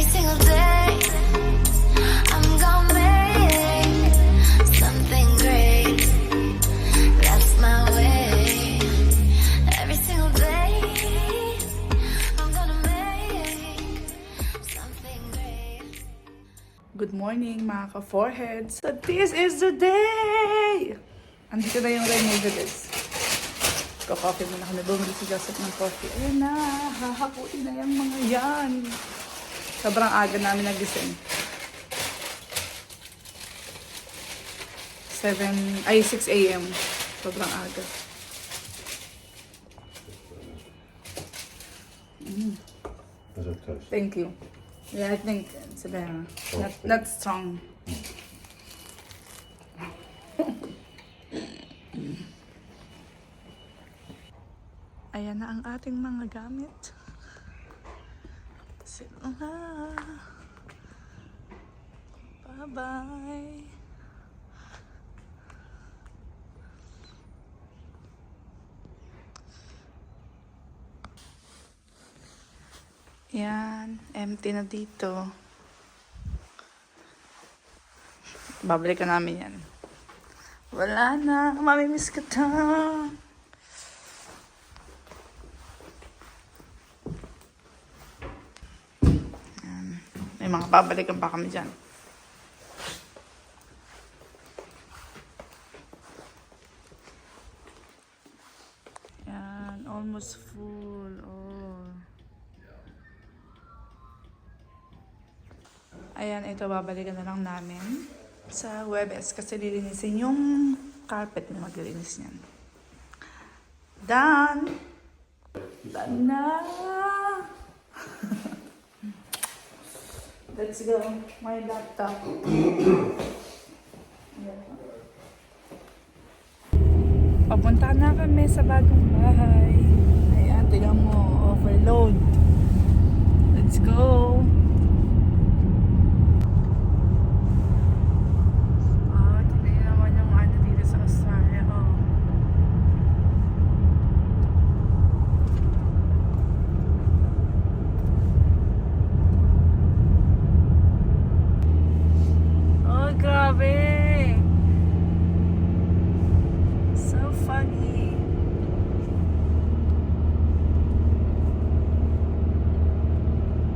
single day I'm gonna make something great. That's my way. Every single day I'm gonna make something great. Good morning mga ka-forehead. So this is the day! Andito na yung Removables. Ko-coffee muna kami. Bumili si Joseph ng coffee. Ayan na! Hahapuin na yung mga yan. Sobrang aga namin nagising. 6 a.m. Sobrang aga. Is it toast? Thank you. Yeah, I think it's better. Not strong. Ayan na ang ating mga gamit. Sila na. Bye-bye. Yan, empty na dito. Babalikan namin yan. Wala na, mamimiss ka ta. Yan. May mga babalikan pa kami dyan. Yan, almost full. Oh. Ayan, ito babalikan na lang namin sa Webes kasi lilinisin yung carpet na maglilinis niyan. Done! Done na! Let's go. My laptop. Papunta na kami sa bagong bahay. Ayan, tingnan mo. Overload. Let's go!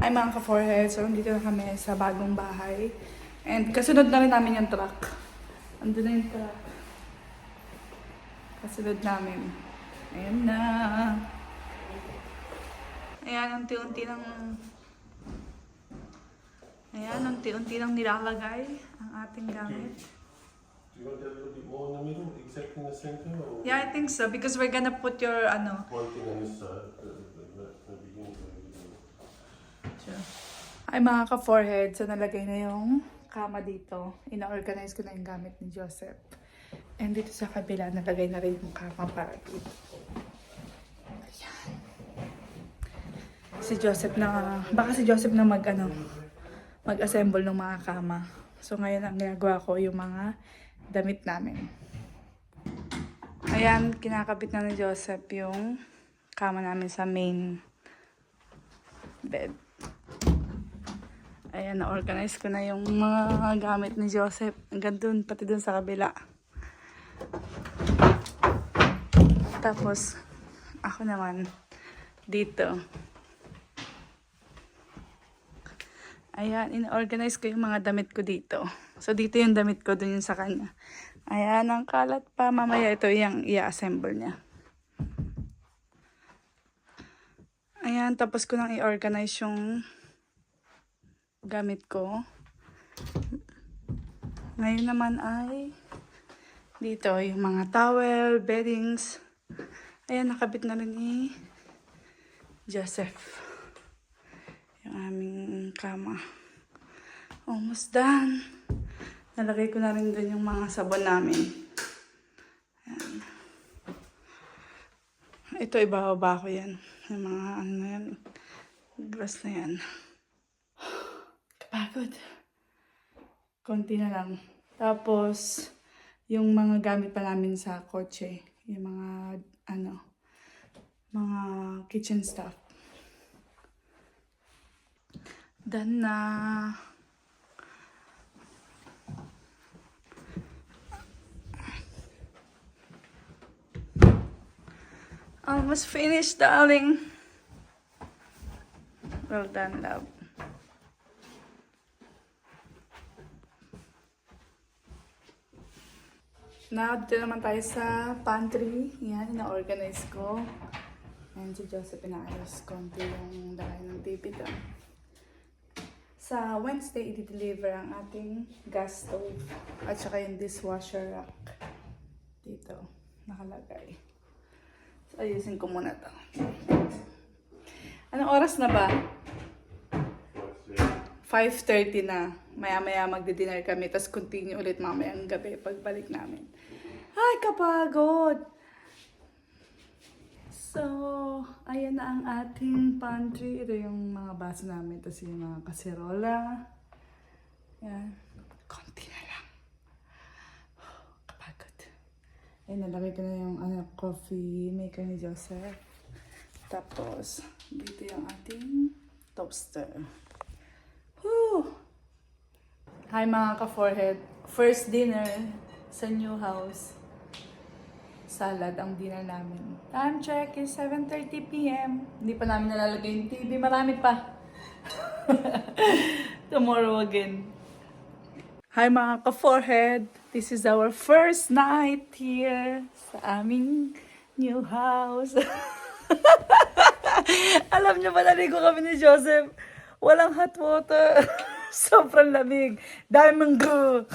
Ay mga ka-forehead, so nandito na kami sa bagong bahay. And kasunod na rin namin yung truck. Andun na yung truck. Kasunod namin. Ayan na. Ayan, unti-unti nang nilalagay ang ating gamit. Do you want a little bit more in the middle, exact in the center? Or Yeah, I think so. Because we're gonna put your, one thing on this side, the beginning. Sure. Ay mga ka-forehead, so nalagay na yung kama dito. Ina-organize ko na yung gamit ni Joseph. And dito sa kabila, nalagay na rin yung kama para dito. Ayan. Baka si Joseph na mag-assemble ng mga kama. So ngayon ang ginagawa ko yung mga damit namin. Ayan, kinakabit na ni Joseph yung kama namin sa main bed. Ayan, na-organize ko na yung mga gamit ni Joseph. Hanggang dun, pati dun sa kabila. Tapos, ako naman, dito. Ayan, in-organize ko yung mga damit ko dito. So, dito yung damit ko, dun yung sa kanya. Ayan, ang kalat pa. Mamaya ito yung i-assemble niya. Ayan, tapos ko nang i-organize yung gamit ko. Ngayon naman ay dito yung mga towel, beddings. Ayan, nakabit na rin ni Joseph yung aming kama. Almost done. Nalagay ko na rin dun yung mga sabon namin. Ayan. Ito, ibababa ko yan. Yung mga yan, grass na yan. Kapagod. Konti na lang. Tapos, yung mga gamit pa namin sa kotse. Yung mga, mga kitchen stuff. Done na. Almost finished, darling. Well done, love. Now, dito naman tayo sa pantry. Yan, ina-organize ko. And si Joseph, inaayos konti yung lagay ng TV doon. Sa Wednesday, i-deliver ang ating gas stove. At saka yung dishwasher rack. Dito, nakalagay. So, ayusin ko muna to. Anong oras na ba? 5:30 na. Maya-maya magdi-dinner kami. Tapos continue ulit mamayang gabi pagbalik namin. Ay, kapagod! So, ayan na ang ating pantry. Ito yung mga baso namin. Tapos yung mga kaserola. Yan. Konti na lang. Kapagod. Ayun, nalagay ko na yung coffee maker ni Joseph. Tapos, dito yung ating toaster. Whew! Hi mga ka-forehead. First dinner sa new house. Salad ang dinner namin. Time check is 7:30 p.m. Hindi pa namin nalalagay yung TV. Marami pa. Tomorrow again. Hi mga ka-forehead. This is our first night here sa aming new house. Alam niyo ba, naligo kami ni Joseph. Walang hot water. Sobrang lamig. Diamond go.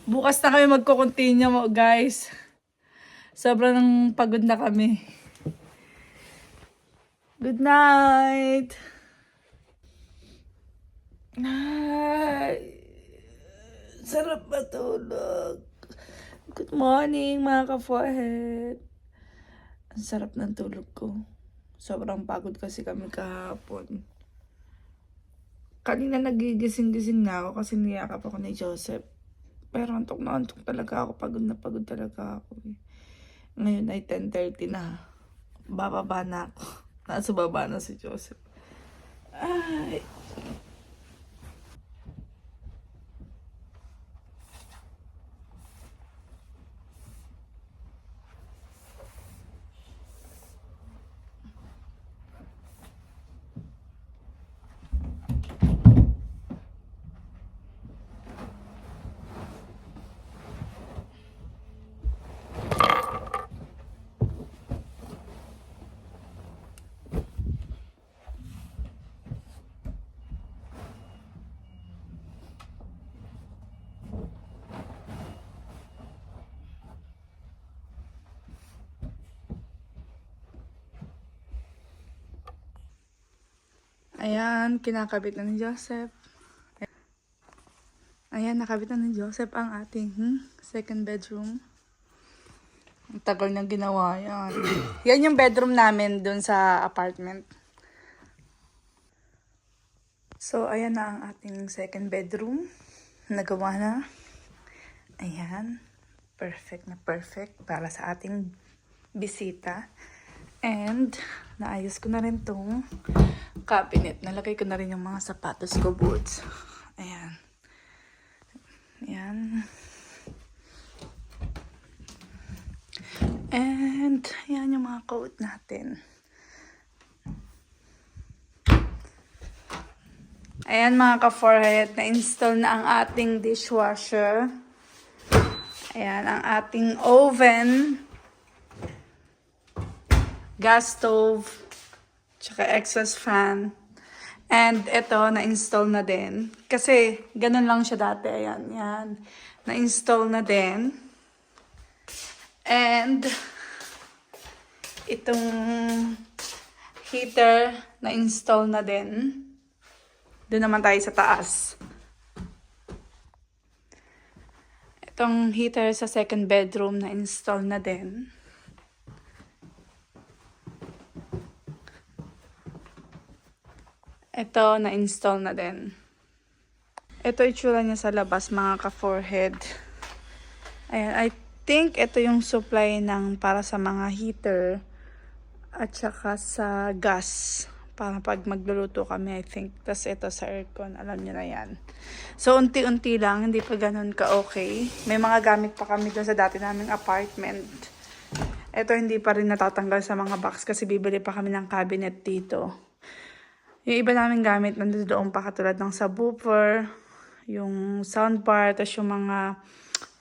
Bukas na kami magko-continue mo, guys. Sobrang pagod na kami. Good night. Ay, sarap matulog. Good morning, mga ka-forehead. Ang sarap ng tulog ko. Sobrang pagod kasi kami kahapon. Kanina nagigising-gising na ako kasi niyakap ako ni Joseph. Pero antok na antok talaga ako. Pagod na pagod talaga ako. Ngayon ay 10:30 na. Bababa na ako. Nasa baba na si Joseph. Ay. Ayan, kinakabit na ni Joseph. Ayan, nakabit na ni Joseph ang ating second bedroom. Ang tagal niyang ginawa yan. Yan yung bedroom namin dun sa apartment. So, ayan na ang ating second bedroom. Nagawa na. Ayan. Perfect na perfect para sa ating bisita. And, naayos ko na rin tong cabinet. Nalagay ko na rin yung mga sapatos ko, boots. Ayan. Ayan. And, ayan yung mga coat natin. Ayan mga ka-forehead, na-install na ang ating dishwasher. Ayan, ang ating oven. Gas stove. Tsaka exhaust fan. And ito, na-install na din. Kasi, ganun lang siya dati. Ayan, yan. Na-install na din. And, itong heater, na-install na din. Doon naman tayo sa taas. Itong heater sa second bedroom, na-install na din. Ito, na-install na din. Ito itsura niya sa labas, mga ka-forehead. Ayan, I think ito yung supply ng para sa mga heater. At saka sa gas. Para pag magluluto kami, I think. Tapos ito sa aircon, alam niyo na yan. So, unti-unti lang, hindi pa ganun ka-okay. May mga gamit pa kami doon sa dati naming apartment. Ito hindi pa rin natatanggal sa mga box kasi bibili pa kami ng cabinet dito. Yung iba naming gamit nandoon pa katulad ng subwoofer, yung soundbar, tapos yung mga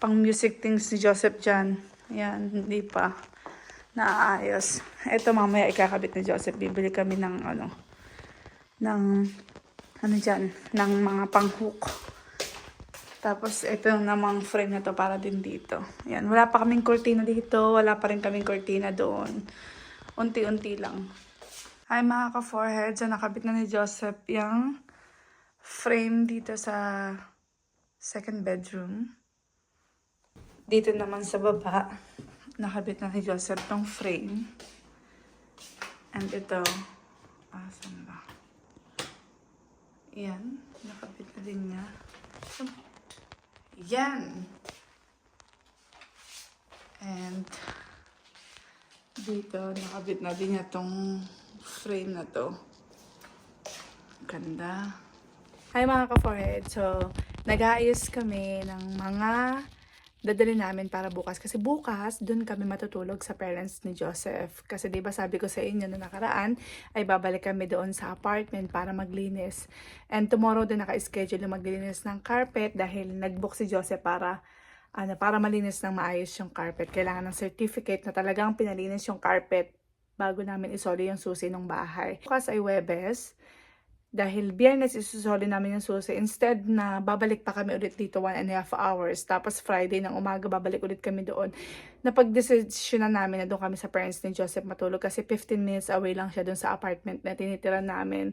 pang music things ni Joseph dyan. Yan, hindi pa naayos. Ito mamaya ikakabit ni Joseph. Bibili kami ng ng mga pang-hook. Tapos ito namang frame na to para din dito. Yan, wala pa kaming kurtina dito. Wala pa rin kaming kurtina doon. Unti-unti lang. Hi mga ka-forehead. So nakabit na ni Joseph yung frame dito sa second bedroom. Dito naman sa baba, nakabit na ni Joseph tong frame. And ito, saan ba? Yan, nakabit na din niya. Yan! And dito, nakabit na din niya tong frame na to. Ganda. Hi mga ka-forehead. So, nag-aayos kami ng mga dadali namin para bukas. Kasi bukas, dun kami matutulog sa parents ni Joseph. Kasi diba sabi ko sa inyo na nakaraan, ay babalik kami doon sa apartment para maglinis. And tomorrow din naka-schedule na maglinis ng carpet dahil nag-book si Joseph para malinis ng maayos yung carpet. Kailangan ng certificate na talagang pinalinis yung carpet bago namin isoli yung susi ng bahay. Bukas ay Huwebes. Dahil Biyernes isusoli namin yung susi. Instead na babalik pa kami ulit dito 1.5 hours. Tapos Friday ng umaga babalik ulit kami doon. Napag-desisyonan namin na doon kami sa parents ni Joseph matulog. Kasi 15 minutes away lang siya doon sa apartment na tinitira namin.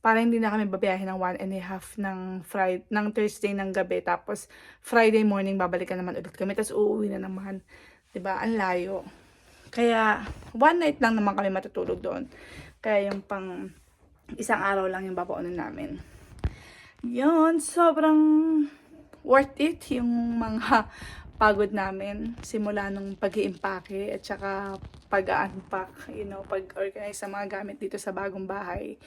Para hindi na kami babiyahin ng 1.5 ng Thursday ng gabi. Tapos Friday morning babalikan naman ulit kami. Tapos uuwi na naman. Diba? Ang layo. Kaya one night lang naman kami matutulog doon. Kaya yung pang isang araw lang yung babaunin namin. Yun, sobrang worth it yung mga pagod namin. Simula nung pag-i-impake at saka pag-unpack, pag-organize sa mga gamit dito sa bagong bahay.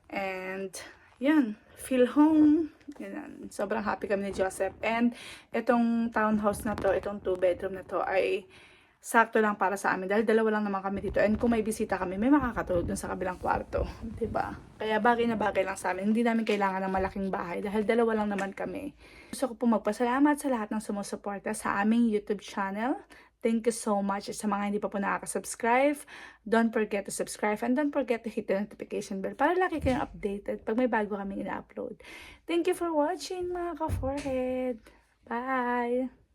And, yan, feel home. Yan, sobrang happy kami ni Joseph. And, itong townhouse na to, itong 2-bedroom na to ay sakto lang para sa amin. Dahil dalawa lang naman kami dito. And kung may bisita kami, may makakatulog dun sa kabilang kwarto. Diba? Kaya bagay na bagay lang sa amin. Hindi namin kailangan ng malaking bahay. Dahil dalawa lang naman kami. Gusto ko po magpasalamat sa lahat ng sumusuporta sa aming YouTube channel. Thank you so much. Sa mga hindi pa po nakaka-subscribe, don't forget to subscribe. And don't forget to hit the notification bell para lagi kayong updated pag may bago kaming ina-upload. Thank you for watching mga ka-forehead. Bye!